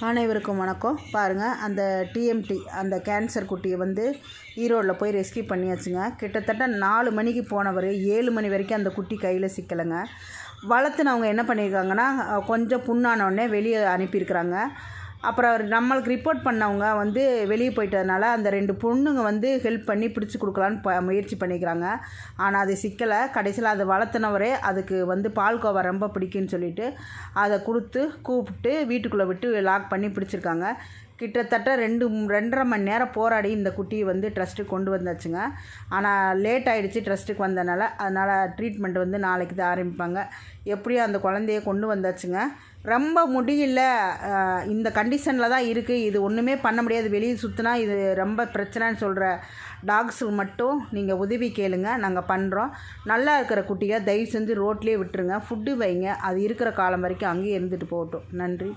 அனைவருக்கும் வணக்கம். பாருங்கள், அந்த டிஎம்டி அந்த கேன்சர் குட்டியை வந்து ஈரோடில் போய் ரெஸ்க்யூ பண்ணியாச்சுங்க. கிட்டத்தட்ட 4 மணிக்கு போனவர் 7 மணி வரைக்கும் அந்த குட்டி கையில் சிக்கலைங்க. வளர்த்துனவங்க என்ன பண்ணியிருக்காங்கன்னா, கொஞ்சம் புண்ணானோடனே வெளியே அனுப்பியிருக்கிறாங்க. அப்புறம் நம்மளுக்கு ரிப்போர்ட் பண்ணவங்க வந்து வெளியே போயிட்டதுனால அந்த 2 பொண்ணுங்க வந்து ஹெல்ப் பண்ணி பிடிச்சி கொடுக்கலான்னு முயற்சி பண்ணிக்கிறாங்க. ஆனால் அது சிக்கலை. கடைசியில் அதை வளர்த்துனவரே அதுக்கு வந்து பால்கோவா ரொம்ப பிடிக்குன்னு சொல்லிட்டு அதை கூப்பிட்டு வீட்டுக்குள்ளே விட்டு லாக் பண்ணி பிடிச்சிருக்காங்க. கிட்டத்தட்ட 2.5 மணி நேரம் போராடி இந்த குட்டியை வந்து ட்ரஸ்ட்டுக்கு கொண்டு வந்தாச்சுங்க. ஆனால் லேட் ஆகிடுச்சு ட்ரஸ்ட்டுக்கு வந்தனால. அதனால் ட்ரீட்மெண்ட் வந்து நாளைக்கு தான் ஆரம்பிப்பாங்க. எப்படியும் அந்த குழந்தைய கொண்டு வந்தாச்சுங்க. ரொம்ப முடியல, இந்த கண்டிஷனில் தான் இருக்குது, இது ஒன்றுமே பண்ண முடியாது, வெளியே சுற்றினா இது ரொம்ப பிரச்சனைன்னு சொல்கிற டாக்ஸுக்கு மட்டும் நீங்கள் உதவி கேளுங்க, நாங்கள் பண்ணுறோம். நல்லா இருக்கிற குட்டியை தயவு செஞ்சு ரோட்லேயே விட்டுருங்க. ஃபுட்டு வைங்க, அது இருக்கிற காலம் வரைக்கும் அங்கேயே இருந்துட்டு போகட்டும். நன்றி.